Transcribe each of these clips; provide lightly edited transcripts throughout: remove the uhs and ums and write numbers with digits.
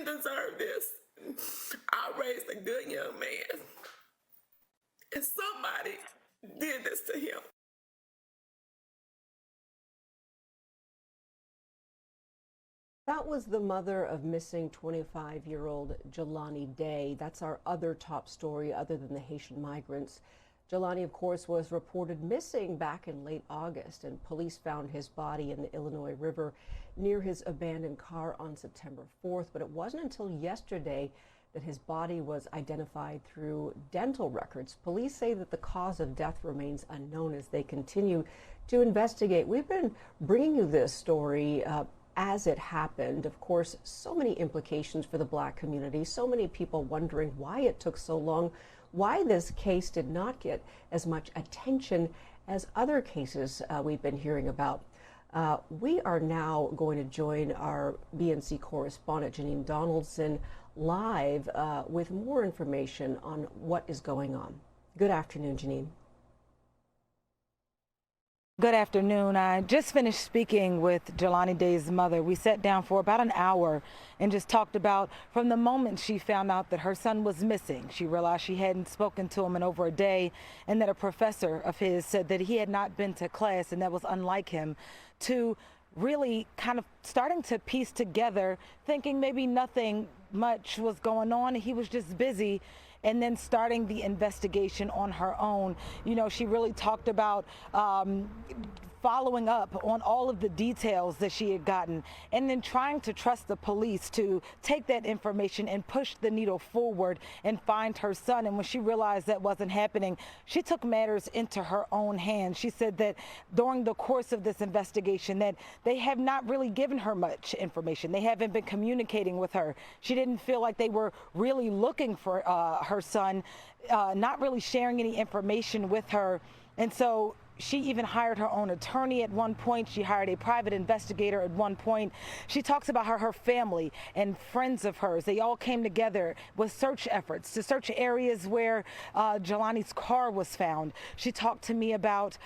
deserve this. I raised a good young man, and somebody did this to him. That was the mother of missing 25-year-old Jelani Day. That's our other top story other than the Haitian migrants. Jelani, of course, was reported missing back in late August, and police found his body in the Illinois River near his abandoned car on September 4th. But it wasn't until yesterday that his body was identified through dental records. Police say that the cause of death remains unknown as they continue to investigate. We've been bringing you this story as it happened. Of course, so many implications for the Black community, so many people wondering why it took so long, why this case did not get as much attention as other cases we've been hearing about. We are now going to join our BNC correspondent, Jenyne Donaldson, live with more information on what is going on. Good afternoon, Jenyne. Good afternoon. I just finished speaking with Jelani Day's mother. We sat down for about an hour and just talked about from the moment she found out that her son was missing. She realized she hadn't spoken to him in over a day, and that a professor of his said that he had not been to class, and that was unlike him, to really kind of starting to piece together, thinking maybe nothing much was going on. He was just busy. And then starting the investigation on her own. You know, she really talked about following up on all of the details that she had gotten, and then trying to trust the police to take that information and push the needle forward and find her son. And when she realized that wasn't happening, she took matters into her own hands. She said that during the course of this investigation that they have not really given her much information. They haven't been communicating with her. She didn't feel like they were really looking for her son, not really sharing any information with her. And so she even hired her own attorney at one point. She hired a private investigator at one point. She talks about her family and friends of hers. They all came together with search efforts to search areas where Jelani's car was found. She talked to me about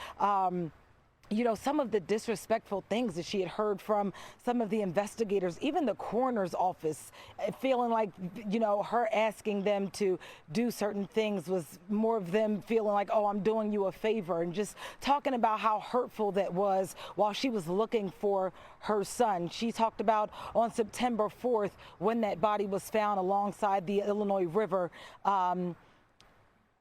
you know, some of the disrespectful things that she had heard from some of the investigators, even the coroner's office, feeling like, you know, her asking them to do certain things was more of them feeling like, oh, I'm doing you a favor, and just talking about how hurtful that was while she was looking for her son. She talked about on September 4th when that body was found alongside the Illinois River.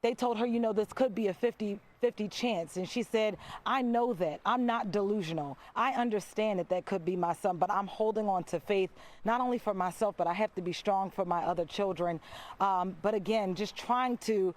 They told her, you know, this could be a 50-50 chance. And she said, I know that. I'm not delusional. I understand that that could be my son, but I'm holding on to faith, not only for myself, but I have to be strong for my other children. But again, just trying to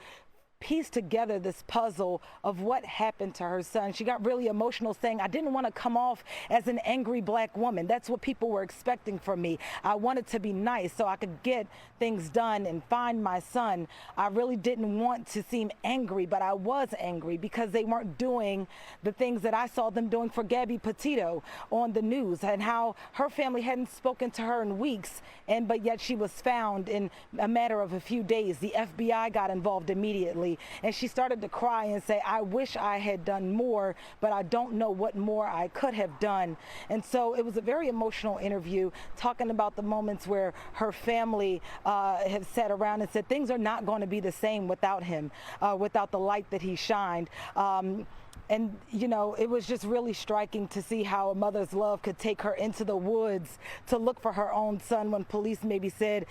piece together this puzzle of what happened to her son. She got really emotional, saying, I didn't want to come off as an angry Black woman. That's what people were expecting from me. I wanted to be nice so I could get things done and find my son. I really didn't want to seem angry, but I was angry because they weren't doing the things that I saw them doing for Gabby Petito on the news, and how her family hadn't spoken to her in weeks, but yet she was found in a matter of a few days. The FBI got involved immediately. And she started to cry and say, I wish I had done more, but I don't know what more I could have done. And so it was a very emotional interview, talking about the moments where her family have sat around and said things are not going to be the same without him, without the light that he shined. And, you know, it was just really striking to see how a mother's love could take her into the woods to look for her own son when police maybe said,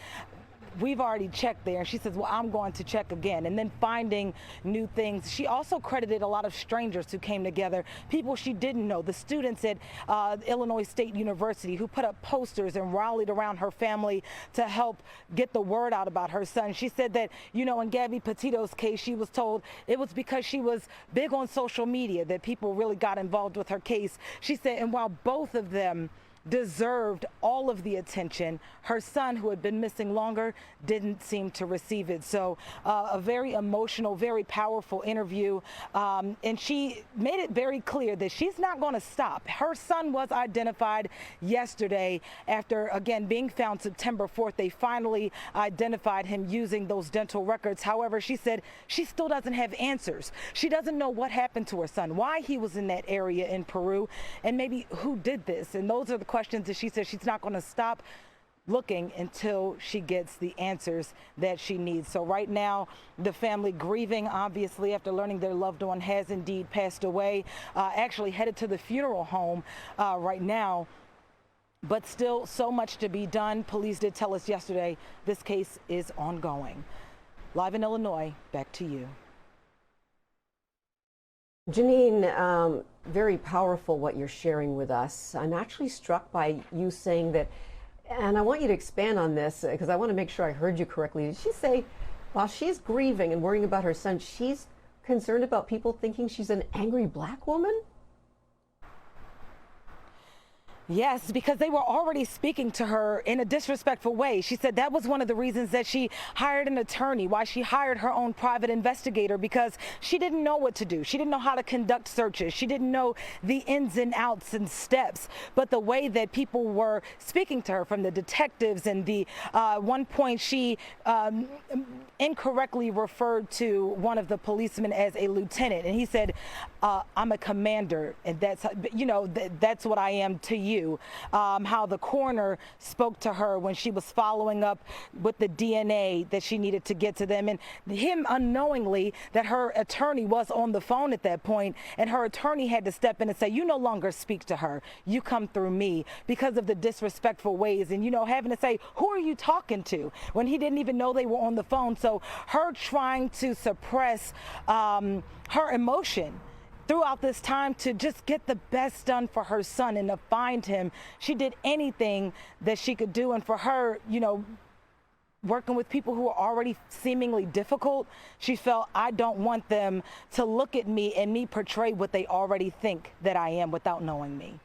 we've already checked there. And she says, well, I'm going to check again. And then finding new things. She also credited a lot of strangers who came together, people she didn't know, the students at Illinois State University who put up posters and rallied around her family to help get the word out about her son. She said that, you know, in Gabby Petito's case, she was told it was because she was big on social media that people really got involved with her case. She said, and while both of them deserved all of the attention, her son, who had been missing longer, didn't seem to receive it. So a very emotional, very powerful interview. And she made it very clear that she's not going to stop. Her son was identified yesterday after, again, being found September 4th. They finally identified him using those dental records. However, she said she still doesn't have answers. She doesn't know what happened to her son, why he was in that area in Peru, and maybe who did this. And those are the questions that she says she's not going to stop looking until she gets the answers that she needs. So right now, the family grieving, obviously, after learning their loved one has indeed passed away, actually headed to the funeral home right now. But still so much to be done. Police did tell us yesterday this case is ongoing. Live in Illinois, back to you. Jenyne, very powerful what you're sharing with us. I'm actually struck by you saying that, and I want you to expand on this because I want to make sure I heard you correctly. Did she say while she's grieving and worrying about her son, she's concerned about people thinking she's an angry black woman? Yes, because they were already speaking to her in a disrespectful way. She said that was one of the reasons that she hired an attorney, why she hired her own private investigator, because she didn't know what to do. She didn't know how to conduct searches. She didn't know the ins and outs and steps. But the way that people were speaking to her, from the detectives, and the one point she incorrectly referred to one of the policemen as a lieutenant, and he said, I'm a commander, and that's, you know, that's what I am to you. How the coroner spoke to her when she was following up with the DNA that she needed to get to them, and him unknowingly that her attorney was on the phone at that point, and her attorney had to step in and say, you no longer speak to her, you come through me, because of the disrespectful ways, and, you know, having to say, who are you talking to, when he didn't even know they were on the phone. So her trying to suppress her emotion throughout this time to just get the best done for her son and to find him. She did anything that she could do. And for her, you know, working with people who are already seemingly difficult, she felt, I don't want them to look at me and me portray what they already think that I am without knowing me.